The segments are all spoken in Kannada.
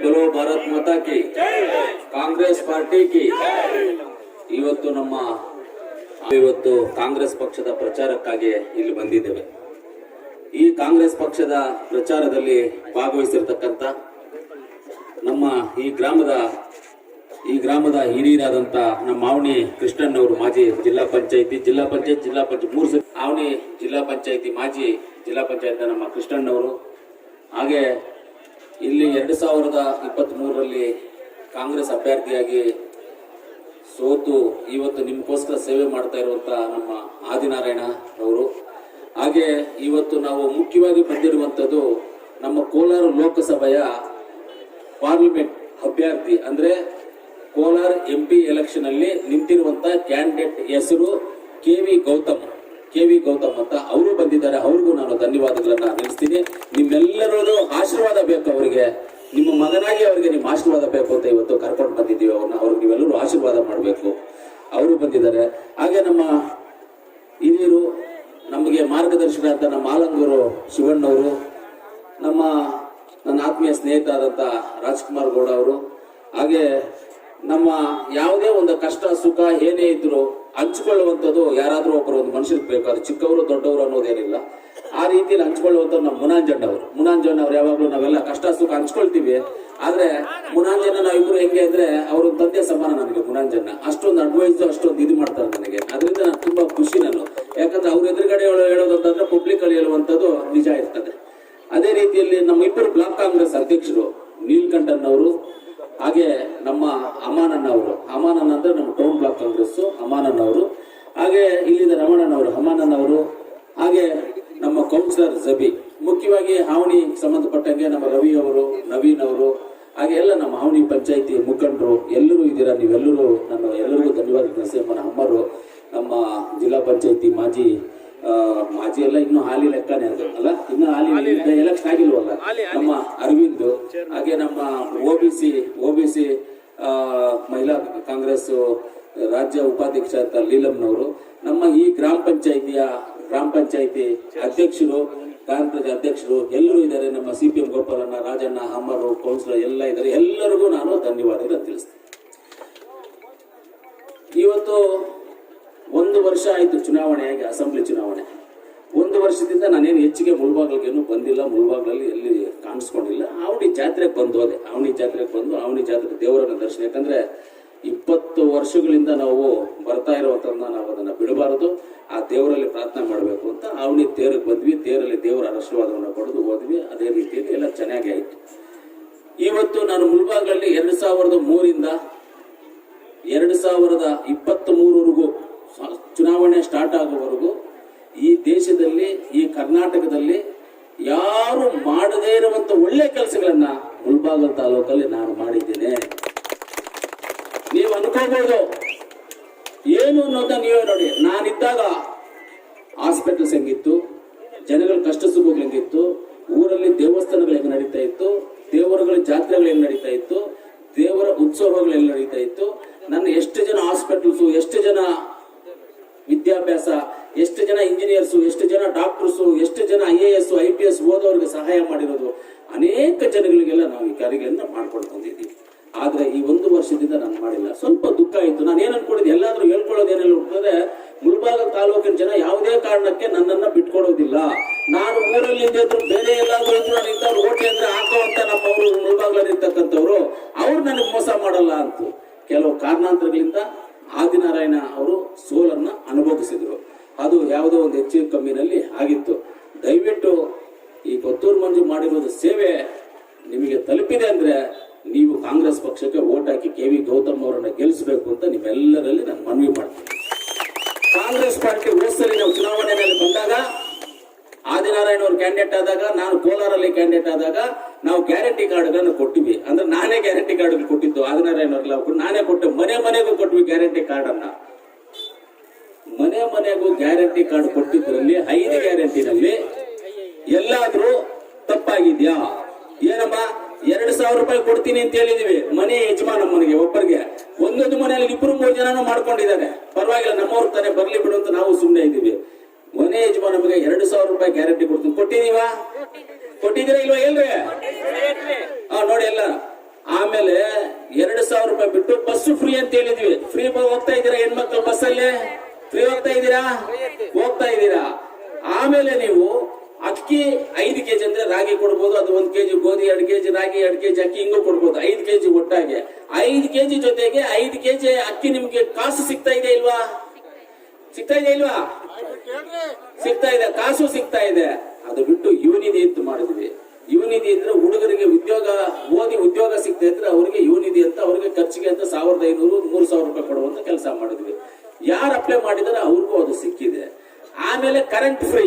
बोलो भारत माता की ಕಾಂಗ್ರೆಸ್ ಪಾರ್ಟಿ ಕಿ ಇವತ್ತು ಕಾಂಗ್ರೆಸ್ ಪಕ್ಷದ ಪ್ರಚಾರಕ್ಕಾಗಿ ಇಲ್ಲಿ ಬಂದಿದ್ದೇವೆ. ಈ ಕಾಂಗ್ರೆಸ್ ಪಕ್ಷದ ಪ್ರಚಾರದಲ್ಲಿ ಭಾಗವಹಿಸಿರ್ತಕ್ಕಂಥ ನಮ್ಮ ಈ ಗ್ರಾಮದ ಹಿರಿಯರಾದಂತ ನಮ್ಮ ಆವಣಿ ಕೃಷ್ಣಣ್ಣವರು, ಮಾಜಿ ಜಿಲ್ಲಾ ಪಂಚಾಯತಿ ಆವಣಿ ಜಿಲ್ಲಾ ಪಂಚಾಯತಿ ಮಾಜಿ ಜಿಲ್ಲಾ ಪಂಚಾಯತ್ ನಮ್ಮ ಕೃಷ್ಣಣ್ಣವರು, ಹಾಗೆ ಇಲ್ಲಿ 2023ರಲ್ಲಿ ಕಾಂಗ್ರೆಸ್ ಅಭ್ಯರ್ಥಿಯಾಗಿ ಸೋತು ಇವತ್ತು ನಿಮಗೋಸ್ಕರ ಸೇವೆ ಮಾಡ್ತಾ ಇರುವಂತ ನಮ್ಮ ಆದಿನಾರಾಯಣ ಅವರು, ಹಾಗೆ ಇವತ್ತು ನಾವು ಮುಖ್ಯವಾಗಿ ಬಂದಿರುವಂತದ್ದು ನಮ್ಮ ಕೋಲಾರ ಲೋಕಸಭೆಯ ಪಾರ್ಲಿಮೆಂಟ್ ಅಭ್ಯರ್ಥಿ ಅಂದ್ರೆ ಕೋಲಾರ MP ಎಲೆಕ್ಷನ್ ಅಲ್ಲಿ ನಿಂತಿರುವಂತ ಕ್ಯಾಂಡಿಡೇಟ್ ಹೆಸರು ಕೆ.ವಿ. ಗೌತಮ್ ಅಂತ ಅವರು ಬಂದಿದ್ದಾರೆ. ಅವ್ರಿಗೂ ನಾನು ಧನ್ಯವಾದಗಳನ್ನ ತಿಳಿಸ್ತೀನಿ. ನಿಮ್ಮೆಲ್ಲರೂ ಆಶೀರ್ವಾದ ಬೇಕು ಅವರಿಗೆ, ನಿಮ್ಮ ಮಗನಾಗಿ ಅವರಿಗೆ ನಿಮ್ಮ ಆಶೀರ್ವಾದ ಬೇಕು ಅಂತ ಇವತ್ತು ಕರ್ಕೊಂಡು ಬಂದಿದ್ದೀವಿ ಅವ್ರಿಗೆ ನೀವೆಲ್ಲರೂ ಆಶೀರ್ವಾದ ಮಾಡಬೇಕು. ಅವರು ಬಂದಿದ್ದಾರೆ. ಹಾಗೆ ನಮ್ಮ ಹಿರಿಯರು, ನಮಗೆ ಮಾರ್ಗದರ್ಶನ ಅಂತ ನಮ್ಮ ಆಲಂಗೂರು ಶಿವಣ್ಣವರು, ನನ್ನ ಆತ್ಮೀಯ ಸ್ನೇಹಿತ ಆದಂತ ರಾಜ್ಕುಮಾರ್ ಗೌಡ ಅವರು, ಹಾಗೆ ನಮ್ಮ ಯಾವುದೇ ಒಂದು ಕಷ್ಟ ಸುಖ ಏನೇ ಇದ್ರು ಹಂಚ್ಕೊಳ್ಳುವಂಥದ್ದು ಯಾರಾದ್ರೂ ಒಬ್ಬರು ಒಂದು ಮನುಷ್ಯರಿಗೆ ಬೇಕು. ಅದು ಚಿಕ್ಕವರು ದೊಡ್ಡವರು ಅನ್ನೋದೇನಿಲ್ಲ, ಆ ರೀತಿಯಲ್ಲಿ ಹಂಚ್ಕೊಳ್ಳುವಂತ ನಮ್ಮ ಮುನಾಂಜನ್ ಅವ್ರು ಯಾವಾಗ್ಲೂ ನಾವೆಲ್ಲ ಕಷ್ಟ ಸುಖ ಹಂಚ್ಕೊಳ್ತೀವಿ. ಆದ್ರೆ ಮುನಾಂಜನ್ನ ನಾವಿಬ್ರು ಹೆಂಗೆ ಅಂದ್ರೆ ಅವ್ರ ತಂದೆ ಸಮಾನ ನನಗೆ. ಮುನಾಂಜನ್ನ ಅಷ್ಟೊಂದು ಅಡ್ವೈಸ್ ಅಷ್ಟೊಂದು ಇದು ಮಾಡ್ತಾರೆ ನನಗೆ. ಅದರಿಂದ ನಾನು ತುಂಬಾ ಖುಷಿ ಯಾಕಂದ್ರೆ ಅವ್ರ ಎದುರುಗಡೆ ಹೇಳೋದಂತಂದ್ರೆ ಪಬ್ಲಿಕ್ ಅಲ್ಲಿ ಹೇಳುವಂತದ್ದು ನಿಜ ಇರ್ತದೆ. ಅದೇ ರೀತಿಯಲ್ಲಿ ನಮ್ಮ ಇಬ್ಬರು ಬ್ಲಾಕ್ ಕಾಂಗ್ರೆಸ್ ಅಧ್ಯಕ್ಷರು ನೀಲ್ಕಂಠನ್ ಅವರು, ಹಾಗೆ ನಮ್ಮ ಅಮಾನಣ್ಣ ಅಂದ್ರೆ ನಮ್ಮ ಟೌನ್ ಬ್ಲಾಕ್ ಕಾಂಗ್ರೆಸ್ ಅಮಾನಣ್ಣ ಅವರು, ಹಾಗೆ ಇಲ್ಲಿಂದ ಅಮಾನಣ್ಣ ಅವರು, ಹಾಗೆ ನಮ್ಮ ಕೌನ್ಸಿಲರ್ ಜಬಿ, ಮುಖ್ಯವಾಗಿ ಹಾವಣಿ ಸಂಬಂಧಪಟ್ಟಂಗೆ ನಮ್ಮ ರವಿ ಅವರು, ನವೀನ್ ಅವರು, ಹಾಗೆ ಎಲ್ಲ ನಮ್ಮ ಹಾವಣಿ ಪಂಚಾಯತಿ ಮುಖಂಡರು ಎಲ್ಲರೂ ಇದ್ದೀರಾ. ನೀವೆಲ್ಲರೂ ಎಲ್ಲರಿಗೂ ಧನ್ಯವಾದ ತಿಳಿಸಿ. ಅಮ್ಮರು, ನಮ್ಮ ಜಿಲ್ಲಾ ಪಂಚಾಯತಿ ಮಾಜಿ ಎಲ್ಲ ಇನ್ನೂ ಹಾಲಿ ಲೆಕ್ಕನೇ ಅಲ್ಲ, ಇನ್ನು ಹಾಲಿ ಎಲೆಕ್ಷನ್ ಆಗಿಲ್ವಲ್ಲ, ನಮ್ಮ ಅರವಿಂದ್, ಹಾಗೆ ನಮ್ಮ OBC ಮಹಿಳಾ ಕಾಂಗ್ರೆಸ್ ರಾಜ್ಯ ಉಪಾಧ್ಯಕ್ಷ ಅಂತ ಲೀಲಮ್ನವರು, ನಮ್ಮ ಈ ಗ್ರಾಮ ಪಂಚಾಯತಿ ಅಧ್ಯಕ್ಷರು, ಎಲ್ಲರೂ ಇದ್ದಾರೆ. ನಮ್ಮ CPM ಗೋಪಾಲಣ್ಣ, ರಾಜಣ್ಣ, ಅಮ್ಮರು, ಕೌನ್ಸಿಲರ್ ಎಲ್ಲ ಇದ್ದಾರೆ. ಎಲ್ಲರಿಗೂ ನಾನು ಧನ್ಯವಾದಗಳನ್ನು ತಿಳಿಸ್ತೇನೆ. ಇವತ್ತು 1 ವರ್ಷ ಆಯ್ತು ಚುನಾವಣೆಯಾಗಿ, ಅಸೆಂಬ್ಲಿ ಚುನಾವಣೆ. 1 ವರ್ಷದಿಂದ ನಾನೇನು ಹೆಚ್ಚಿಗೆ ಮುಳಬಾಗ್ಲಿಗೇನು ಬಂದಿಲ್ಲ, ಮುಳಬಾಗ್ಲಲ್ಲಿ ಎಲ್ಲಿ ಕಾಣಿಸ್ಕೊಂಡಿಲ್ಲ. ಆವಣಿ ಜಾತ್ರೆಗೆ ಬಂದು ಆವಣಿ ಜಾತ್ರೆ ದೇವರನ್ನ ದರ್ಶನ, ಯಾಕಂದ್ರೆ 20 ವರ್ಷಗಳಿಂದ ನಾವು ಬರ್ತಾ ಇರೋದನ್ನ ನಾವು ಅದನ್ನ ಬಿಡಬಾರದು, ಆ ದೇವರಲ್ಲಿ ಪ್ರಾರ್ಥನೆ ಮಾಡಬೇಕು ಅಂತ ಆವಣಿ ತೇರಿಗೆ ಬಂದ್ವಿ. ತೇರಲ್ಲಿ ದೇವರ ಆಶೀರ್ವಾದವನ್ನು ಪಡೆದು ಹೋದ್ವಿ. ಅದೇ ರೀತಿಯಲ್ಲಿ ಎಲ್ಲ ಚೆನ್ನಾಗಿ ಆಯ್ತು. ಇವತ್ತು ನಾನು ಮುಳಬಾಗ್ಲಲ್ಲಿ 2003ರಿಂದ 2023ವರೆಗೂ ಚುನಾವಣೆ ಸ್ಟಾರ್ಟ್ ಆಗುವವರೆಗೂ ಈ ದೇಶದಲ್ಲಿ, ಈ ಕರ್ನಾಟಕದಲ್ಲಿ ಯಾರು ಮಾಡದೇ ಇರುವಂತ ಒಳ್ಳೆ ಕೆಲಸಗಳನ್ನ ಮುಳಬಾಗಿಲು ತಾಲೂಕಲ್ಲಿ ನಾನು ಮಾಡಿದ್ದೇನೆ. ನೀವು ಅನ್ಕೋಬಹುದು ಏನು ಅನ್ನೋದ ನೀವೇ ನೋಡಿ. ನಾನಿದ್ದಾಗ ಹಾಸ್ಪಿಟಲ್ಸ್ ಹೆಂಗಿತ್ತು, ಜನಗಳ ಕಷ್ಟ ಸುಖಗಳು ಹೆಂಗಿತ್ತು, ಊರಲ್ಲಿ ದೇವಸ್ಥಾನಗಳು ಹೆಂಗ್ ನಡೀತಾ ಇತ್ತು, ದೇವರುಗಳ ಜಾತ್ರೆಗಳು ಹೆಂಗ್ ನಡೀತಾ ಇತ್ತು, ದೇವರ ಉತ್ಸವಗಳು ಹೆಂಗ್ ನಡೀತಾ ಇತ್ತು, ನನ್ನ ಎಷ್ಟು ಜನ ಹಾಸ್ಪಿಟಲ್ಸ್, ಎಷ್ಟು ಜನ ವಿದ್ಯಾಭ್ಯಾಸ, ಎಷ್ಟು ಜನ ಇಂಜಿನಿಯರ್ಸು, ಎಷ್ಟು ಜನ ಡಾಕ್ಟರ್ಸು, ಎಷ್ಟು ಜನ IAS IPS ಓದೋರಿಗೆ ಸಹಾಯ ಮಾಡಿರೋದು, ಅನೇಕ ಜನಗಳಿಗೆಲ್ಲ ನಾವು ಈ ಕಾರ್ಯಗಳನ್ನ ಮಾಡ್ಕೊಂಡು ಬಂದಿದ್ದೀವಿ. ಆದ್ರೆ ಈ 1 ವರ್ಷದಿಂದ ನಾನು ಮಾಡಿಲ್ಲ. ಸ್ವಲ್ಪ ದುಃಖ ಆಯ್ತು. ನಾನು ಏನ್ ಅನ್ಕೊಂಡಿದ್ದೆ, ಎಲ್ಲಾದ್ರೂ ಹೇಳ್ಕೊಳ್ಳೋದೇನೆಲ್ಲ ಹುಟ್ಟಿದ್ರೆ ಮುಳಬಾಗ ತಾಲೂಕಿನ ಜನ ಯಾವುದೇ ಕಾರಣಕ್ಕೆ ನನ್ನನ್ನ ಬಿಟ್ಕೊಡೋದಿಲ್ಲ. ನಾನು ಊರಲ್ಲಿ ಇದ್ದಿದ್ರು, ಬೇರೆ ಎಲ್ಲಾದ್ರೂ ಇದ್ರು, ನಾನು ಇಂಥವ್ರು ಓಟಿ ಅಂದ್ರೆ ಹಾಕುವಂತ ನಮ್ಮವರು ಮುಳಬಾಗ್ಲಲ್ಲಿ ಇರ್ತಕ್ಕಂಥವ್ರು, ಅವ್ರು ನನಗೆ ಮೋಸ ಮಾಡಲ್ಲ ಅಂತ ಕೆಲವು ಕಾರಣಾಂತರಗಳಿಂದ ಆದಿನಾರಾಯಣ ಅವರು ಸೋಲನ್ನ ಅನುಭವಿಸಿದ್ರು. ಅದು ಯಾವುದೋ ಒಂದು ಹೆಚ್ಚು ಕಮ್ಮಿನಲ್ಲಿ ಆಗಿತ್ತು. ದಯವಿಟ್ಟು ಈ ಕೊತ್ತೂರು ಮಂಜು ಮಾಡಿರೋದು ಸೇವೆ ನಿಮಗೆ ತಲುಪಿದೆ ಅಂದ್ರೆ ನೀವು ಕಾಂಗ್ರೆಸ್ ಪಕ್ಷಕ್ಕೆ ವೋಟ್ ಹಾಕಿ ಕೆ.ವಿ. ಗೌತಮ್ ಅವರನ್ನ ಗೆಲ್ಲಿಸಬೇಕು ಅಂತ ನಿಮ್ಮೆಲ್ಲರಲ್ಲಿ ನಾನು ಮನವಿ ಮಾಡ್ತೀನಿ. ಕಾಂಗ್ರೆಸ್ ಪಾರ್ಟಿ ಹೋದ್ಸಲಿ ನಾವು ಚುನಾವಣೆಯಲ್ಲಿ ಬಂದಾಗ, ಆದಿನಾರಾಯಣ ಅವರು ಕ್ಯಾಂಡಿಡೇಟ್ ಆದಾಗ, ನಾನು ಕೋಲಾರಲ್ಲಿ ಕ್ಯಾಂಡಿಡೇಟ್ ಆದಾಗ ನಾವು ಗ್ಯಾರಂಟಿ ಕಾರ್ಡ್ಗಳನ್ನು ಕೊಟ್ಟಿವಿ. ಅಂದ್ರೆ ನಾನೇ ಗ್ಯಾರಂಟಿ ಕಾರ್ಡ್ ಕೊಟ್ಟಿದ್ದು, ಆದಿನಾರಾಯಣ ಅವ್ರಲ್ಲ ನಾನೇ ಕೊಟ್ಟು ಮನೆಗೂ ಕೊಟ್ವಿ ಗ್ಯಾರಂಟಿ ಕಾರ್ಡ್ ಅನ್ನ. ಮನೆಗೂ ಗ್ಯಾರಂಟಿ ಕಾರ್ಡ್ ಕೊಟ್ಟಿದ್ರಲ್ಲಿ 5 ಗ್ಯಾರಂಟಿನಲ್ಲಿ ಎಲ್ಲಾದ್ರೂ ತಪ್ಪಾಗಿದ್ಯಾ? ಏನಮ್ಮ 2,000 ರೂಪಾಯಿ ಕೊಡ್ತೀನಿ ಅಂತ ಹೇಳಿದೀವಿ ಮನೆ ಯಜಮಾನಮ್ಮನಿಗೆ ಒಬ್ಬರಿಗೆ. ಒಂದೊಂದು ಮನೆಯಲ್ಲಿ 2-3 ಜನನು ಮಾಡ್ಕೊಂಡಿದ್ದಾರೆ. ಪರವಾಗಿಲ್ಲ, ನಮ್ಮವ್ರ ತಾನೇ ಬರ್ಲಿ ಬಿಡು ಅಂತ ನಾವು ಸುಮ್ಮನೆ ಇದ್ದೀವಿ. ಮನೆ ಯಜಮಾನಮ್ಮಗೆ 2,000 ರೂಪಾಯಿ ಗ್ಯಾರಂಟಿ ಕೊಡ್ತೀನಿ. ಕೊಟ್ಟಿದೀವಾ? ಕೊಟ್ಟಿದ್ದೀರಾ ಇಲ್ವಾ? ಎಲ್ರಿ ನೋಡಿ, ಎಲ್ಲ ರೂಪಾಯಿ ಬಿಟ್ಟು ಬಸ್ ಫ್ರೀ ಅಂತ ಹೇಳಿದ್ವಿ. ಫ್ರೀ ಹೋಗ್ತಾ ಇದ್ದೀರಾ ಹೆಣ್ಮಕ್ಳು ಬಸ್ಸಲ್ಲಿ? ಫ್ರೀ ಹೋಗ್ತಾ ಇದ್ದೀರಾ? ಹೋಗ್ತಾ ಇದ್ದೀರಾ. ಆಮೇಲೆ ನೀವು ಅಕ್ಕಿ 5 ಕೆಜಿ ಅಂದ್ರೆ ರಾಗಿ ಕೊಡ್ಬೋದು, ಅದು 1 ಕೆಜಿ ಗೋಧಿ, 2 ಕೆಜಿ ರಾಗಿ, 2 ಕೆಜಿ ಅಕ್ಕಿ ಹಿಂಗೂ ಕೊಡ್ಬೋದು. 5 ಕೆಜಿ ಒಟ್ಟಾಗಿ 5 ಕೆಜಿ ಜೊತೆಗೆ 5 ಕೆಜಿ ಅಕ್ಕಿ ನಿಮ್ಗೆ ಕಾಸು ಸಿಗ್ತಾ ಇದೆ ಇಲ್ವಾ? ಸಿಗ್ತಾ ಇದೆ ಇಲ್ವಾ? ಸಿಗ್ತಾ ಇದೆ, ಕಾಸು ಸಿಗ್ತಾ ಇದೆ. ಅದು ಬಿಟ್ಟು ಯುವನಿಧಿ ಅಂತ ಮಾಡಿದ್ವಿ. ಯುವನಿಧಿ ಅಂದ್ರೆ ಹುಡುಗರಿಗೆ ಓದಿ ಉದ್ಯೋಗ ಸಿಗ್ತಾ ಇದ್ರೆ ಅವ್ರಿಗೆ ಯುವನಿಧಿ ಅಂತ, ಅವ್ರಿಗೆ ಖರ್ಚಿಗೆ ಅಂತ 1500 3000 ರೂಪಾಯಿ ಕೊಡುವಂತ ಕೆಲಸ ಮಾಡಿದ್ವಿ. ಯಾರು ಅಪ್ಲೈ ಮಾಡಿದಾರೆ ಅವ್ರಿಗೂ ಅದು ಸಿಕ್ಕಿದೆ. ಆಮೇಲೆ ಕರೆಂಟ್ ಫ್ರೀ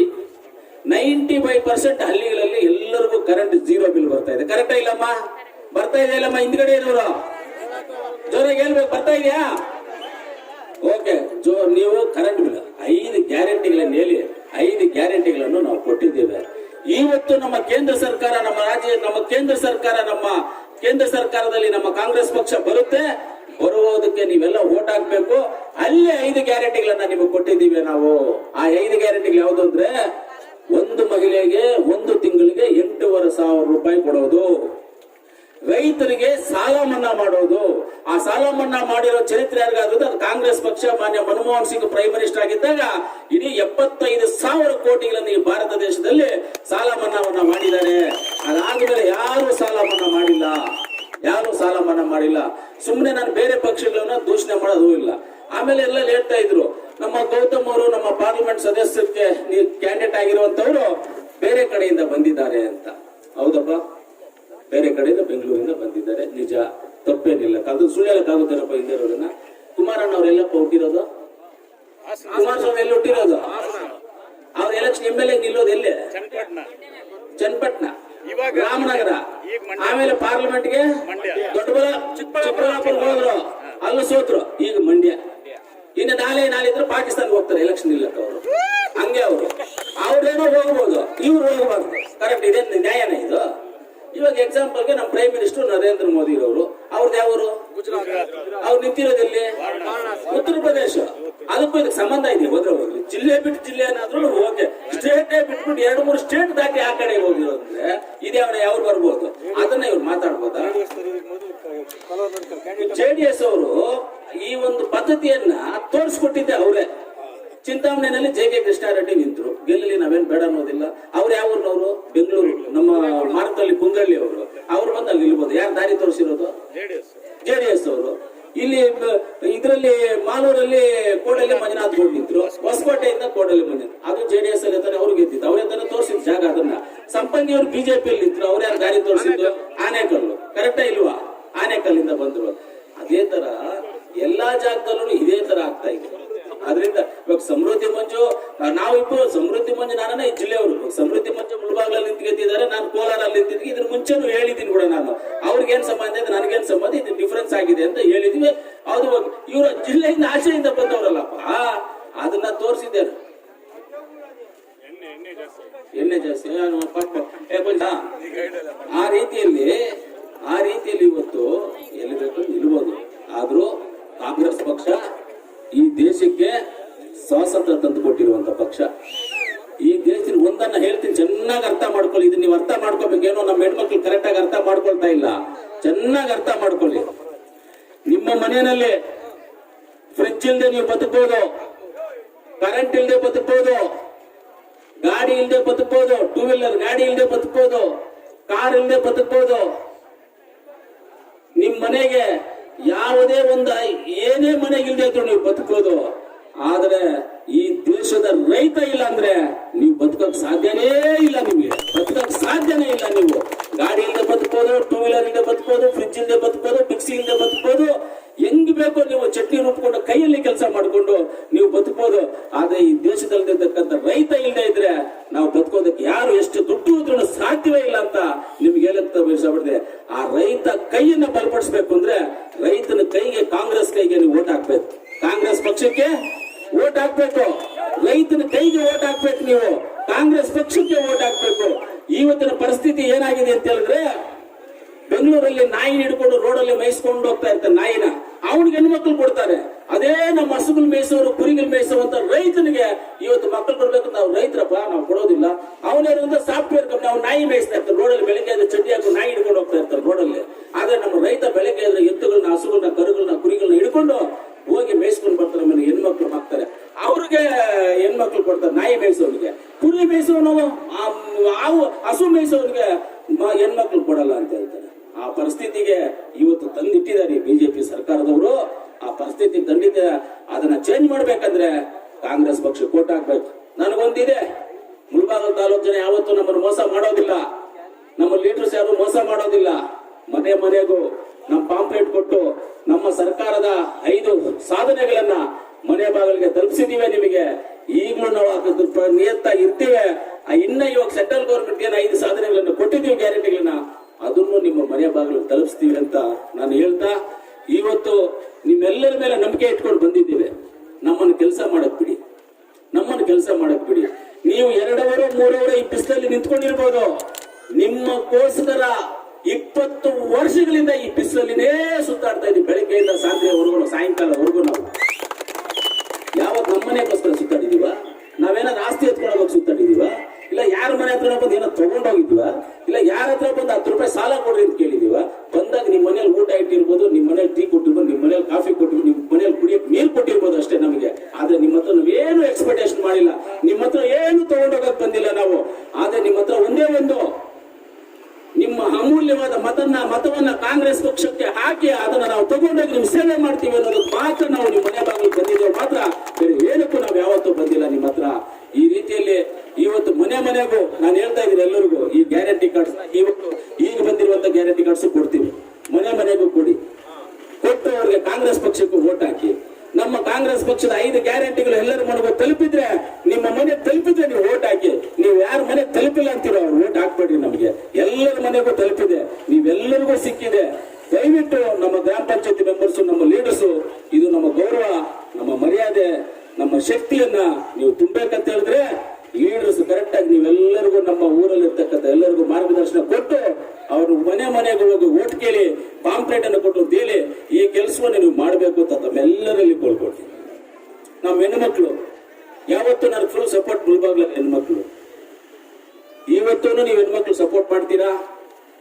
95% ಹಳ್ಳಿಗಳಲ್ಲಿ ಎಲ್ಲರಿಗೂ ಕರೆಂಟ್ 0 ಬಿಲ್ ಬರ್ತಾ ಇದೆ. ಕರೆಕ್ಟಾ ಇಲ್ಲಮ್ಮ? ಬರ್ತಾ ಇದೆ ಇಲ್ಲಮ್ಮ? ಹಿಂದ್ಗಡೆ ಇರೋರು ಜೋರಾಗಿ ಹೇಳ್ಬೇಕು, ಬರ್ತಾ ಇದೆಯಾ? ಓಕೆ, ನೀವು ಕರೆಂಟ್ ಬಿಲ್ 5 ಗ್ಯಾರಂಟಿಗಳನ್ನು ಹೇಳಿ 5 ಗ್ಯಾರಂಟಿಗಳನ್ನು ನಾವು ಕೊಟ್ಟಿದ್ದೇವೆ. ಇವತ್ತು ನಮ್ಮ ಕೇಂದ್ರ ಸರ್ಕಾರ, ನಮ್ಮ ಕೇಂದ್ರ ಸರ್ಕಾರದಲ್ಲಿ ನಮ್ಮ ಕಾಂಗ್ರೆಸ್ ಪಕ್ಷ ಬರುವುದಕ್ಕೆ ನೀವೆಲ್ಲ ವೋಟ್ ಹಾಕ್ಬೇಕು. ಅಲ್ಲೇ 5 ಗ್ಯಾರಂಟಿಗಳನ್ನ ನಿಮಗೆ ಕೊಟ್ಟಿದ್ದೀವಿ ನಾವು. ಆ 5 ಗ್ಯಾರಂಟಿಗಳು ಯಾವುದು ಅಂದ್ರೆ, ಒಂದು ಮಹಿಳೆಗೆ 1 ತಿಂಗಳಿಗೆ 8,500 ರೂಪಾಯಿ ಕೊಡೋದು, ರೈತರಿಗೆ ಸಾಲ ಮನ್ನಾ ಮಾಡೋದು. ಆ ಸಾಲ ಮನ್ನಾ ಮಾಡಿರೋ ಚರಿತ್ರೆ ಯಾರಿಗಾದ್ರೂ ಅದು ಕಾಂಗ್ರೆಸ್ ಪಕ್ಷ. ಮಾನ್ಯ ಮನಮೋಹನ್ ಸಿಂಗ್ ಪ್ರೈಮ್ ಮಿನಿಸ್ಟರ್ ಆಗಿದ್ದಾಗ ಇಡೀ 75,000 ಕೋಟಿಗಳನ್ನು ಈ ಭಾರತ ದೇಶದಲ್ಲಿ ಸಾಲ ಮನ್ನಾವನ್ನ ಮಾಡಿದ್ದಾರೆ. ಅದಾದ್ಮೇಲೆ ಯಾರು ಸಾಲ ಮನ್ನಾ ಮಾಡಿಲ್ಲ. ಸುಮ್ಮನೆ ನಾನು ಬೇರೆ ಪಕ್ಷಗಳನ್ನ ದೂಷಣೆ ಮಾಡೋದು ಇಲ್ಲ. ಆಮೇಲೆ ಎಲ್ಲ ಹೇಳ್ತಾ ಇದ್ರು, ನಮ್ಮ ಗೌತಮ್ ಅವರು ನಮ್ಮ ಪಾರ್ಲಿಮೆಂಟ್ ಸದಸ್ಯರಿಗೆ ಕ್ಯಾಂಡಿಡೇಟ್ ಆಗಿರುವಂತವ್ರು ಬೇರೆ ಕಡೆಯಿಂದ ಬಂದಿದ್ದಾರೆ ಅಂತ. ಹೌದಪ್ಪ, ಬೇರೆ ಕಡೆಯಿಂದ ಬೆಂಗಳೂರಿಂದ ಬಂದಿದ್ದಾರೆ, ನಿಜ, ತಪ್ಪೇನಿಲ್ಲ. ಅದು ಸುಳ್ಳು ಹೇಳಕ್ಕಾಗುತ್ತಾರಪ್ಪ ಇಲ್ಲಿರೋರನ್ನ? ಕುಮಾರಣ್ಣ ಅವರೆಲ್ಲಪ್ಪ ಹುಟ್ಟಿರೋದು? ಕುಮಾರಸ್ವಾಮಿ ಎಲ್ಲಿ ಹುಟ್ಟಿರೋದು? ಅವ್ರ ಎಲೆಕ್ಷನ್ MLA ನಿಲ್ಲೋದು ಎಲ್ಲಿ? ಚನ್ನಪಟ್ಟಣ, ರಾಮನಗರ. ಆಮೇಲೆ ಪಾರ್ಲಿಮೆಂಟ್ಗೆ ಚಿಕ್ಕಬಳ್ಳಾಪುರ ಹೋದ್ರು, ಅಲ್ಲೂ ಸೋತ್ರು. ಈಗ ಮಂಡ್ಯ. ಇನ್ನು ನಾಳೆ ಇದ್ರೆ ಪಾಕಿಸ್ತಾನ್ಗೆ ಹೋಗ್ತಾರೆ ಎಲೆಕ್ಷನ್ ಇಲ್ಲಕ್ಕ ಅವರು. ಹಂಗೆ ಅವ್ರೇನೋ ಹೋಗ್ಬೋದು, ಇವ್ರು ಹೋಗಬಾರ್ದು. ಕರೆಕ್ಟ್ ಇದೆ, ನ್ಯಾಯನ ಇದು? ಇವಾಗ ಎಕ್ಸಾಂಪಲ್ಗೆ ನಮ್ಮ ಪ್ರೈಮ್ ಮಿನಿಸ್ಟರ್ ನರೇಂದ್ರ ಮೋದಿ ಅವರು, ಅವ್ರದ್ದು ಯಾವರು? ಅವ್ರು ನಿಂತಿರೋದಲ್ಲಿ ಉತ್ತರ ಪ್ರದೇಶ. ಅದಕ್ಕೂ ಇದಕ್ಕೆ ಸಂಬಂಧ ಇದೆ? ಹೋಗ್ಲಿ, ಜಿಲ್ಲೆ ಬಿಟ್ಟು ಜಿಲ್ಲೆ ಏನಾದ್ರು ಓಕೆ, ಸ್ಟೇಟೇ ಬಿಟ್ಬಿಟ್ಟು 2-3 ಸ್ಟೇಟ್ ದಾಟಿ ಆ ಕಡೆ ಹೋಗಿರೋದ್ರೆ ಇದೇ ಯಾವ್ರು ಬರ್ಬೋದು? ಅದನ್ನ ಇವ್ರು ಮಾತಾಡ್ಬೋದಾ? JDS ಅವರು ಈ ಒಂದು ಪದ್ಧತಿಯನ್ನ ತೋರಿಸ್ಕೊಟ್ಟಿದ್ದೆ ಅವರೇ. ಚಿಂತಾಮಣಿನಲ್ಲಿ JK ಕೃಷ್ಣಾರೆಡ್ಡಿ ನಿಂತರು, ಗೆಲ್ಲಲಿ, ನಾವೇನ್ ಬೇಡ ಅನ್ನೋದಿಲ್ಲ. ಅವ್ರು ಯಾವ ಊರಿನವರು? ಬೆಂಗಳೂರು, ನಮ್ಮ ಮಾರತಳ್ಳಿ ಕುಂದಳ್ಳಿ ಅವರು. ಅವ್ರು ಬಂದು ಅಲ್ಲಿ ನಿಲ್ಬೋದು. ಯಾರು ದಾರಿ ತೋರಿಸಿರೋದು? JDS ಅವರು. ಇಲ್ಲಿ ಇದರಲ್ಲಿ ಮಾಲೂರಲ್ಲಿ ಕೋಡಲ್ಲಿ ಮಂಜುನಾಥ್ ಗೌಡ್ ನಿಂತರು, ಹೊಸಕೋಟೆಯಿಂದ ಕೋಡಲ್ಲಿ ಮಂಜುನಾಥ್, ಅದು JDS ಅಲ್ಲಿ ತಾನೆ ಅವ್ರು ಗೆದ್ದಿದ್ದು, ಅವ್ರ ತಾನೆ ತೋರಿಸಿದ ಜಾಗ. ಅದನ್ನ ಸಂಪಂಗಿ ಅವರು BJಪಿಯಲ್ಲಿ ನಿಂತರು, ಅವ್ರು ಯಾರು ದಾರಿ ತೋರಿಸಿದ್ದು? ಆನೇಕಲ್ಲು. ಕರೆಕ್ಟಾ ಇಲ್ವಾ? ಆನೇಕಲ್ಲಿಂದ ಬಂದ್ರು. ಅದೇ ತರ ಎಲ್ಲಾ ಜಾಗದಲ್ಲೂ ಇದೇ ತರ ಆಗ್ತಾ ಇದೆ. ಅದರಿಂದ ಇವಾಗ ಸಮೃದ್ಧಿ ಮಂಜು, ನಾವಿಬ್ಬರು ಸಮೃದ್ಧಿ ಮಂಜು ನಾನೇ ಈ ಜಿಲ್ಲೆಯವರು. ಸಮೃದ್ಧಿ ಮಂಜು ಮುಳಬಾಗ್ಲಲ್ಲಿ ನಿಂತು ಗೆದ್ದಿದ್ದಾರೆ, ನಾನು ಕೋಲಾರಲ್ಲಿ ನಿಂತಿದ್ವಿ. ಇದ್ರ ಮುಂಚೆನೂ ಹೇಳಿದ್ದೀನಿ ಕೂಡ ನಾನು, ಅವ್ರಿಗೇನ್ ಸಂಬಂಧ ಇದೆ ನನಗೇನ್ ಸಂಬಂಧ, ಇದು ಡಿಫ್ರೆನ್ಸ್ ಆಗಿದೆ ಅಂತ ಹೇಳಿದ್ವಿ. ಅದು ಇವರ ಜಿಲ್ಲೆಯಿಂದ ಆಚೆಯಿಂದ ಬಂದವರಲ್ಲಪ್ಪ, ಅದನ್ನ ತೋರಿಸಿದ್ದೇನೆ. ಎಣ್ಣೆ ಜಾಸ್ತಿ ಆ ರೀತಿಯಲ್ಲಿ ಇವತ್ತು ಎಲ್ಲಿ ಬೇಕು ನಿಲ್ಬೋದು. ಆದ್ರೂ ಕಾಂಗ್ರೆಸ್ ಪಕ್ಷ ಈ ದೇಶಕ್ಕೆ ಸ್ವಾತಂತ್ರ್ಯ ತಂದು ಕೊಟ್ಟಿರುವಂತ ಪಕ್ಷ. ಈ ದೇಶದ ಒಂದನ್ನ ಹೇಳ್ತೀನಿ, ಚೆನ್ನಾಗಿ ಅರ್ಥ ಮಾಡ್ಕೊಳ್ಳಿ. ಇದನ್ನ ನೀವು ಅರ್ಥ ಮಾಡ್ಕೋಬೇಕೇನೋ, ನಮ್ಮ ಹೆಣ್ಮಕ್ಳು ಕರೆಕ್ಟ್ ಆಗಿ ಅರ್ಥ ಮಾಡ್ಕೊಳ್ತಾ ಇಲ್ಲ. ಚೆನ್ನಾಗಿ ಅರ್ಥ ಮಾಡ್ಕೊಳ್ಳಿ. ನಿಮ್ಮ ಮನೆಯಲ್ಲಿ ಫ್ರಿಡ್ಜ್ ಇಲ್ಲದೆ ನೀವು ಬದುಕಬಹುದು, ಕರೆಂಟ್ ಇಲ್ಲದೆ ಬದುಕಬಹುದು, ಗಾಡಿ ಇಲ್ಲದೆ ಬದುಕಬಹುದು, 2 ವೀಲರ್ ಗಾಡಿ ಇಲ್ಲದೆ ಬದುಕಬಹುದು, ಕಾರ್ ಇಲ್ಲದೆ ಬದುಕಬಹುದು. ನಿಮ್ ಮನೆಗೆ ಯಾವುದೇ ಒಂದು ಏನೇ ಮನೆಗಿಲ್ದೇ ಇದ್ರು ನೀವು ಬದುಕೋದು. ಆದ್ರೆ ಈ ದೇಶದ ರೈತ ಇಲ್ಲ ಅಂದ್ರೆ ನೀವು ಬದುಕಕ್ ಸಾಧ್ಯನೇ ಇಲ್ಲ. ನಿಮ್ಗೆ ಬದುಕಕ್ ಸಾಧ್ಯನೇ ಇಲ್ಲ. ನೀವು ಗಾಡಿ ಇಲ್ಲದೆ ಬದುಕೋದು, 2 ವೀಲರ್ ಇಲ್ಲದೆ ಬದುಕೋದು, ಫ್ರಿಡ್ಜ್ ಇಲ್ಲದೆ ಬದುಕೋದು, ಮಿಕ್ಸಿ ಇಲ್ಲದೆ ಬದುಕೋದು, ಹೆಂಗ್ ಬೇಕೋ ನೀವು ಚಟ್ನಿ ರುಬ್ಕೊಂಡು ಕೈಯಲ್ಲಿ ಕೆಲಸ ಮಾಡ್ಕೊಂಡು ನೀವು ಬದುಕೋದು. ಆದ್ರೆ ಈ ದೇಶದಲ್ಲಿರ್ತಕ್ಕಂಥ ರೈತ ಇಲ್ಲದೆ ಇದ್ರೆ ನಾವು ಬದುಕೋದಕ್ಕೆ ಯಾರು ಎಷ್ಟು ದುಡ್ಡು ಇದ್ರೂ ಸಾಧ್ಯವೇ ಇಲ್ಲ ಅಂತ ನಿಮ್ಗೆ ಹೇಳಕ್ ಬಯಸಬಾರ್ದೆ. ಆ ರೈತ ಕೈಯನ್ನ ಬಲಪಡಿಸ್ಬೇಕು ಅಂದ್ರೆ ರೈತನ ಕೈಗೆ, ಕಾಂಗ್ರೆಸ್ ಕೈಗೆ ನೀವು ಓಟ್ ಹಾಕ್ಬೇಕು. ಕಾಂಗ್ರೆಸ್ ಪಕ್ಷಕ್ಕೆ ಓಟ್ ಹಾಕ್ಬೇಕು, ರೈತನ ಕೈಗೆ ಓಟ್ ಹಾಕ್ಬೇಕು. ನೀವು ಕಾಂಗ್ರೆಸ್ ಪಕ್ಷಕ್ಕೆ ಓಟ್ ಹಾಕ್ಬೇಕು. ಇವತ್ತಿನ ಪರಿಸ್ಥಿತಿ ಏನಾಗಿದೆ ಅಂತ ಹೇಳಿದ್ರೆ, ಬೆಂಗಳೂರಲ್ಲಿ ನಾಯಿ ಹಿಡ್ಕೊಂಡು ರೋಡಲ್ಲಿ ಮೇಯಿಸ್ಕೊಂಡು ಹೋಗ್ತಾ ಇರ್ತಾರೆ ನಾಯಿನ, ಅವನಿಗೆ ಹೆಣ್ಮಕ್ಳು ಕೊಡ್ತಾರೆ. ಅದೇ ನಮ್ಮ ಹಸುಗಳು ಮೇಯಿಸೋರು, ಕುರಿಗಳು ಮೇಯಿಸುವಂತ ರೈತನಿಗೆ ಇವತ್ತು ಮಕ್ಕಳು ಕೊಡ್ಬೇಕು. ನಾವು ರೈತರಪ್ಪ, ನಾವು ಕೊಡೋದಿಲ್ಲ. ಅವನೇನಂದ್ರೆ ಸಾಫ್ಟ್ವೇರ್ ಕಂಪ್ನಿ, ಅವ್ನು ನಾಯಿ ಮೇಯಿಸ್ತಾ ಇರ್ತಾರೆ ರೋಡಲ್ಲಿ. ಬೆಳಗ್ಗೆ ಚಡ್ಡಿ ಹಾಕಿ ನಾಯಿ ಹಿಡ್ಕೊಂಡು ಹೋಗ್ತಾ ಇರ್ತಾರೆ ರೋಡಲ್ಲಿ. ಆದ್ರೆ ನಮ್ಮ ರೈತ ಬೆಳಗ್ಗೆ ಎದ್ದುಗಳನ್ನ ಹಸುಗಳನ್ನ ಕರುಗಳನ್ನ ಕುರಿಗಳನ್ನ ಹಿಡ್ಕೊಂಡು ಹೋಗಿ ಮೇಯಿಸ್ಕೊಂಡು ಬರ್ತಾರೆ. ಆಮೇಲೆ ಹೆಣ್ಮಕ್ಳು ಹಾಕ್ತಾರೆ, ಅವ್ರಿಗೆ ಹೆಣ್ಮಕ್ಳು ಕೊಡ್ತಾರೆ. ನಾಯಿ ಮೇಯಿಸೋನಿಗೆ, ಕುರಿ ಮೇಯಿಸೋನು, ಹಾವು ಹಸು ಮೇಯಿಸೋನಿಗೆ ಹೆಣ್ಮಕ್ಳು ಕೊಡಲ್ಲ ಅಂತ ಹೇಳ್ತಾರೆ. ಆ ಪರಿಸ್ಥಿತಿಗೆ ಇವತ್ತು ತಂದಿಟ್ಟಿದ್ದಾರೆ ಬಿಜೆಪಿ ಸರ್ಕಾರದವರು. ಆ ಪರಿಸ್ಥಿತಿ ತಂದಿದ್ದ ಅದನ್ನ ಚೇಂಜ್ ಮಾಡ್ಬೇಕಂದ್ರೆ ಕಾಂಗ್ರೆಸ್ ಪಕ್ಷ ಕೋಟ್ ಹಾಕ್ಬೇಕು. ನನಗೊಂದಿದೆ, ಮುಳಬಾಗಿಲು ತಾಲೂಕು ಜನ ಯಾವತ್ತೂ ನಮ್ಮನ್ನು ಮೋಸ ಮಾಡೋದಿಲ್ಲ, ನಮ್ಮ ಲೀಡರ್ಸ್ ಯಾರು ಮೋಸ ಮಾಡೋದಿಲ್ಲ. ಮನೆ ಮನೆಗೂ ನಮ್ಮ ಪಾಂಪ್ಲೆಟ್ ಕೊಟ್ಟು ನಮ್ಮ ಸರ್ಕಾರದ 5 ಸಾಧನೆಗಳನ್ನ ಮನೆ ಬಾಗಿಲಿಗೆ ತಲುಪಿಸಿದೀವಿ. ನಿಮಗೆ ಈಗಲೂ ನಾವು ನಿಯತ್ತಾಗಿ ಇರ್ತೀವಿ. ಇನ್ನ ಇವಾಗ ಸೆಂಟ್ರಲ್ ಗೌರ್ಮೆಂಟ್ ಏನು 5 ಸಾಧನೆಗಳನ್ನ ಕೊಟ್ಟಿದ್ದೀವಿ, ಗ್ಯಾರಂಟಿಗಳನ್ನ, ಅದನ್ನು ನಿಮ್ಮ ಮನೆ ಬಾಗಿಲಿಗೆ ತಲುಪಿಸ್ತೀವಿ ಅಂತ ನಾನು ಹೇಳ್ತಾ, ಇವತ್ತು ನಿಮ್ಮೆಲ್ಲರ ಮೇಲೆ ನಂಬಿಕೆ ಇಟ್ಕೊಂಡು ಬಂದಿದ್ದೀವಿ. ನಮ್ಮನ್ನು ಕೆಲಸ ಮಾಡಕ್ ಬಿಡಿ, ನಮ್ಮನ್ನು ಕೆಲಸ ಮಾಡಕ್ ಬಿಡಿ. ನೀವು 2 ಅವರ್ 3 ಅವರ್ ಈ ಬಿಸಿಲಲ್ಲಿ ನಿಂತ್ಕೊಂಡಿರ್ಬೋದು. ನಿಮ್ಮಕ್ಕೋಸ್ಕರ 20 ವರ್ಷಗಳಿಂದ ಈ ಬಿಸಿಲಲ್ಲಿನೇ ಸುತ್ತಾಡ್ತಾ ಇದ್ದೀವಿ. ಬೆಳಗ್ಗೆಯಿಂದ ಸಾಯಂಕಾಲವರೆಗೂ ನಾವು ಯಾವತ್ತು ನಮ್ಮನೆಗೋಸ್ಕರ ಸುತ್ತಾಡಿದೀವ? ನಾವೇನಾದ್ರು ಆಸ್ತಿ ಎತ್ಕೊಂಡು ಸುತ್ತಾಡಿದೀವ? ಇಲ್ಲ ಯಾರ ಮನೆ ಹತ್ರ ಬಂದು ಏನೋ ತಗೊಂಡೋಗಿದ್ವ? ಇಲ್ಲ ಯಾರ ಹತ್ರ ಬಂದು 10 ರೂಪಾಯಿ ಸಾಲ ಕೊಡ್ರಿ ಅಂತ ಕೇಳಿದೀವ? ಬಂದಾಗ ನಿಮ್ ಮನೇಲಿ ಊಟ ಇಟ್ಟಿರ್ಬೋದು, ನಿಮ್ ಮನೇಲಿ ಟೀ ಕೊಟ್ಟಿರ್ಬೋದು, ನಿಮ್ ಮನೇಲಿ ಕಾಫಿ ಕೊಟ್ಟಿರ್ಬೋದು, ನಿಮ್ ಮನೇಲಿ ಕುಡಿಯಕ್ಕೆ ನೀರು ಕೊಟ್ಟಿರ್ಬೋದು ಅಷ್ಟೇ ನಮಗೆ. ಆದ್ರೆ ನಿಮ್ಮ ಹತ್ರ ನಾವೇನು ಎಕ್ಸ್ಪೆಕ್ಟೇಷನ್ ಮಾಡಿಲ್ಲ, ನಿಮ್ಮ ಹತ್ರ ಏನು ತಗೊಂಡೋಗಕ್ ಬಂದಿಲ್ಲ ನಾವು. ಆದ್ರೆ ನಿಮ್ಮ ಹತ್ರ ಒಂದೇ ಒಂದು ನಿಮ್ಮ ಅಮೂಲ್ಯವಾದ ಮತವನ್ನ ಕಾಂಗ್ರೆಸ್ ಪಕ್ಷಕ್ಕೆ ಹಾಕಿ ಅದನ್ನ ನಾವು ತಗೊಂಡೋಗಿ ನಿಮ್ ಸೇವೆ ಮಾಡ್ತೀವಿ ಅನ್ನೋದಕ್ಕೆ ಮಾತ್ರ ನಾವು ನಿಮ್ಮ ಮನೆ ಬಾಗಿಲು ಬಂದಿದ್ದೇವೆ, ಮಾತ್ರ ಬೇರೆ ಏನಕ್ಕೂ ನಾವು ಯಾವತ್ತೂ ಬಂದಿಲ್ಲ ನಿಮ್ಮ ಹತ್ರ. ಈ ರೀತಿಯಲ್ಲಿ ಇವತ್ತು ಮನೆಗೂ ನಾನು ಹೇಳ್ತಾ ಇದ್ದೀನಿ ಎಲ್ಲರಿಗೂ, ಈ ಗ್ಯಾರಂಟಿ ಕಾರ್ಡ್ಸ್ ಇವತ್ತು ಈಗ ಬಂದಿರುವಂತ ಗ್ಯಾರಂಟಿ ಕಾರ್ಡ್ಸ್ ಕೊಡ್ತೀವಿ. ಮನೆಗೂ ಕೊಡಿ, ಕೊಟ್ಟು ಅವ್ರಿಗೆ ಕಾಂಗ್ರೆಸ್ ಪಕ್ಷಕ್ಕೂ ವೋಟ್ ಹಾಕಿ. ನಮ್ಮ ಕಾಂಗ್ರೆಸ್ ಪಕ್ಷದ 5 ಗ್ಯಾರಂಟಿಗಳು ಎಲ್ಲರ ಮನೆಗೂ ತಲುಪಿದ್ರೆ, ನಿಮ್ಮ ಮನೆ ತಲುಪಿದ್ರೆ ನೀವು ವೋಟ್ ಹಾಕಿ. ನೀವು ಯಾರ ಮನೆ ತಲುಪಿಲ್ಲ ಅಂತೀರೋ ಅವ್ರು ವೋಟ್ ಹಾಕ್ಬೇಡ್ರಿ. ನಮಗೆ ಎಲ್ಲರ ಮನೆಗೂ ತಲುಪಿದೆ, ನೀವೆಲ್ಲರಿಗೂ ಸಿಕ್ಕಿದೆ. ದಯವಿಟ್ಟು ನಮ್ಮ ಗ್ರಾಮ ಪಂಚಾಯತಿ ಮೆಂಬರ್ಸ್, ನಮ್ಮ ಲೀಡರ್ಸು, ಇದು ನಮ್ಮ ಗೌರವ, ನಮ್ಮ ಮರ್ಯಾದೆ, ನಮ್ಮ ಶಕ್ತಿಯನ್ನ ನೀವು ತುಂಬಬೇಕಂತ ಹೇಳಿದ್ರೆ ಲೀಡರ್ಸ್ ಕರೆಕ್ಟ್ ಆಗಿ ನೀವೆಲ್ಲರಿಗೂ ನಮ್ಮ ಊರಲ್ಲಿ ಇರ್ತಕ್ಕಂಥ ಎಲ್ಲರಿಗೂ ಮಾರ್ಗದರ್ಶನ ಕೊಟ್ಟು ಅವರು ಮನೆಗೂ ಹೋಗಿ ಓಟ್ ಕೇಳಿ, ಪಾಂಪ್ಲೆಟ್ ಅನ್ನು ಕೊಟ್ಟು ಹೇಳಿ ಈ ಕೆಲಸವನ್ನು ನೀವು ಮಾಡಬೇಕು ಅಂತ ತಮ್ಮೆಲ್ಲರಲ್ಲಿ ಕೋಲ್ಕೊಡ್ತೀನಿ. ನಮ್ಮ ಹೆಣ್ಮಕ್ಳು ಯಾವತ್ತೂ ನನಗೆ ಫುಲ್ ಸಪೋರ್ಟ್. ಮುಳಬಾಗಿಲ ಹೆಣ್ಮಕ್ಳು ಇವತ್ತೂ ನೀವು ಹೆಣ್ಮಕ್ಳು ಸಪೋರ್ಟ್ ಮಾಡ್ತೀರಾ,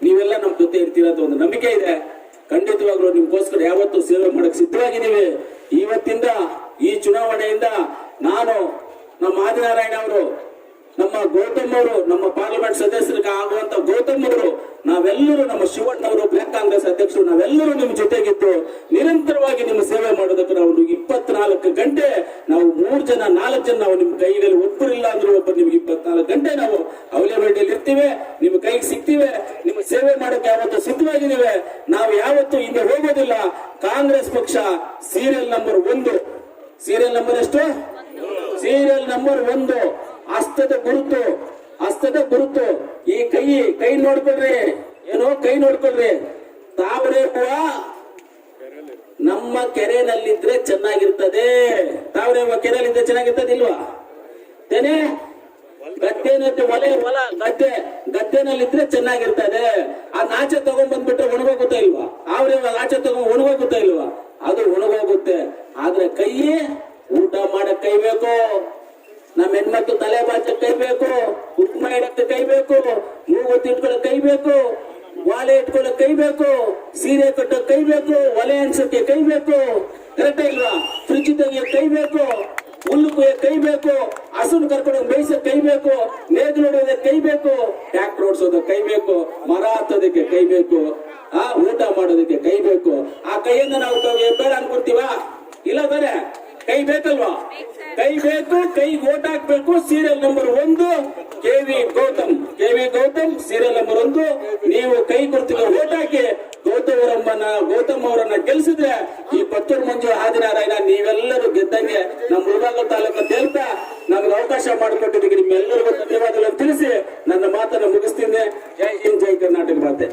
ನೀವೆಲ್ಲ ನಮ್ಮ ಜೊತೆ ಇರ್ತೀರಾ ಅಂತ ಒಂದು ನಂಬಿಕೆ ಇದೆ. ಖಂಡಿತವಾಗ್ಲೂ ನಿಮ್ಗೋಸ್ಕರ ಯಾವತ್ತೂ ಸೇವೆ ಮಾಡಕ್ ಸಿದ್ಧವಾಗಿದ್ದೀವಿ. ಇವತ್ತಿಂದ ಈ ಚುನಾವಣೆಯಿಂದ ನಾನು, ನಮ್ಮ ಆದಿನಾರಾಯಣ ಅವರು, ನಮ್ಮ ಗೌತಮ್ ಅವರು, ನಮ್ಮ ಪಾರ್ಲಿಮೆಂಟ್ ಸದಸ್ಯರಿಗೆ ಆಗುವಂತ ಗೌತಮ್ ಅವರು, ನಾವೆಲ್ಲರೂ, ನಮ್ಮ ಶಿವಣ್ಣವರು ಬ್ಲಾಕ್ ಕಾಂಗ್ರೆಸ್ ಅಧ್ಯಕ್ಷರು, ನಾವೆಲ್ಲರೂ ನಿಮ್ಮ ಜೊತೆಗಿದ್ದು ನಿರಂತರವಾಗಿ ನಿಮ್ಮ ಸೇವೆ ಮಾಡೋದಕ್ಕೆ ನಾವು 24 ಗಂಟೆ ನಾವು 3 ಜನ 4 ಜನ ನಾವು ನಿಮ್ಮ ಕೈಯಲ್ಲಿ ಒಬ್ಬರಿಲ್ಲ ಅಂದ್ರೂ ಒಬ್ಬರು ನಿಮ್ಗೆ 24 ಗಂಟೆ ನಾವು ಅವೈಲೇಬಿಲಿಟಿಯಲ್ಲಿ ಇರ್ತೀವಿ, ನಿಮ್ಮ ಕೈಗೆ ಸಿಗ್ತೀವಿ, ನಿಮ್ಮ ಸೇವೆ ಮಾಡೋಕೆ ಯಾವತ್ತೂ ಸಿದ್ಧವಾಗಿದ್ದೀವಿ. ನಾವು ಯಾವತ್ತೂ ಹಿಂದೆ ಹೋಗೋದಿಲ್ಲ. ಕಾಂಗ್ರೆಸ್ ಪಕ್ಷ ಸೀರಿಯಲ್ ನಂಬರ್ 1. ಸೀರಿಯಲ್ ನಂಬರ್ ಎಷ್ಟು? Serial number 1. ಹಸ್ತದ ಗುರುತು. ಈ ಕೈ ನೋಡ್ಕೊಳ್ರಿ, ಏನೋ ಕೈ ನೋಡ್ಕೊಳ್ರಿ. ತಾವರೆ ಹೂವ ನಮ್ಮ ಕೆರೆನಲ್ಲಿದ್ರೆ ಚೆನ್ನಾಗಿರ್ತದೆ. ತಾವರೆ ಹೂವ ಕೆರೆಯಲ್ಲಿದ್ರೆ ಚೆನ್ನಾಗಿರ್ತದೆ ಇಲ್ವಾ? ತೇನೆ ಗದ್ದೆನಲ್ಲಿದ್ರೆ ಚೆನ್ನಾಗಿರ್ತದೆ. ಆ ನಾಚೆ ತಗೊಂಡ್ ಬಂದ್ಬಿಟ್ರೆ ಒಣಗೋಗುತ್ತಾ ಇಲ್ವಾ? ಅವ್ರೆ ನಾಚೆ ತಗೊಂಡ್ ಒಣಗೋಗುತ್ತಾ ಇಲ್ವಾ? ಅದು ಒಣಗೋಗುತ್ತೆ. ಆದ್ರೆ ಕೈ ಊಟ ಮಾಡಕ್ ಕೈ ಬೇಕು, ನಮ್ಮ ಹೆಣ್ಮಕ್ಳು ತಲೆ ಬಾಚಕ್ ಕೈ ಬೇಕು, ಕುಂಕುಮ ಇಡಕ್ಕೆ ಕೈ ಬೇಕು, ಮೂಗುತಿ ಇಟ್ಕೊಳಕ್ ಕೈ ಬೇಕು, ವಾಲೆ ಇಟ್ಕೊಳಕ್ ಕೈ ಬೇಕು, ಸೀರೆ ಕಟ್ಟಕ್ ಕೈ ಬೇಕು, ಒಲೆ ಅನ್ಸಕ್ಕೆ ಕೈ ಬೇಕು. ಕರೆಕ್ಟ್ ಇಲ್ವಾ? ಫ್ರಿಜ್ ತೆಗಿಯಕ್ ಕೈ ಬೇಕು, ಹುಲ್ಲು ಕುಯ್ಯಕ್ ಕೈ ಬೇಕು, ಹಸುನ್ ಕರ್ಕೊಂಡು ಬೇಯಿಸಕ್ ಕೈ ಬೇಕು, ನೇಗಿಲು ಹೊಡೆಯೋದಕ್ಕೆ ಕೈ ಬೇಕು, ಟ್ರ್ಯಾಕ್ಟರ್ ಓಡಿಸೋದಕ್ಕೆ ಕೈ ಬೇಕು, ಮರ ಹತ್ತೋದಕ್ಕೆ ಕೈ ಬೇಕು, ಊಟ ಮಾಡೋದಕ್ಕೆ ಕೈ ಬೇಕು. ಆ ಕೈಯಿಂದ ನಾವು ಬೇಡ ಅನ್ಕೊಡ್ತೀವ? ಇಲ್ಲ ತಾನೆ? ಕೈ ಬೇಕಲ್ವಾ? ಕೈ ಬೇಕು, ಕೈ ಓಟ್ ಹಾಕ್ಬೇಕು. Serial number 1 KV. Gautam serial number 1. ನೀವು ಕೈ ಕೊಡ್ತೀವಿ ಓಟ್ ಹಾಕಿ ಗೌತಮ್ ಅವರನ್ನ ಗೆಲ್ಸಿದ್ರೆ ಈ ಪತ್ತೂರು ಮಂಜು ಆದಿನಾರಾಯಣ ನೀವೆಲ್ಲರೂ ಗೆದ್ದಂಗೆ. ನಮ್ಮ ಮುಳಬಾಗಿಲು ತಾಲೂಕು ಹೇಳ್ತಾ ನಮ್ಗೆ ಅವಕಾಶ ಮಾಡಿಕೊಟ್ಟಿದ್ದಕ್ಕೆ ನಿಮ್ಮೆಲ್ಲರಿಗೂ ಧನ್ಯವಾದಗಳನ್ನು ತಿಳಿಸಿ ನನ್ನ ಮಾತನ್ನು ಮುಗಿಸ್ತೀನಿ. ಜೈ ಹಿಂದ್, ಜೈ ಕರ್ನಾಟಕ ಮಾತೆ.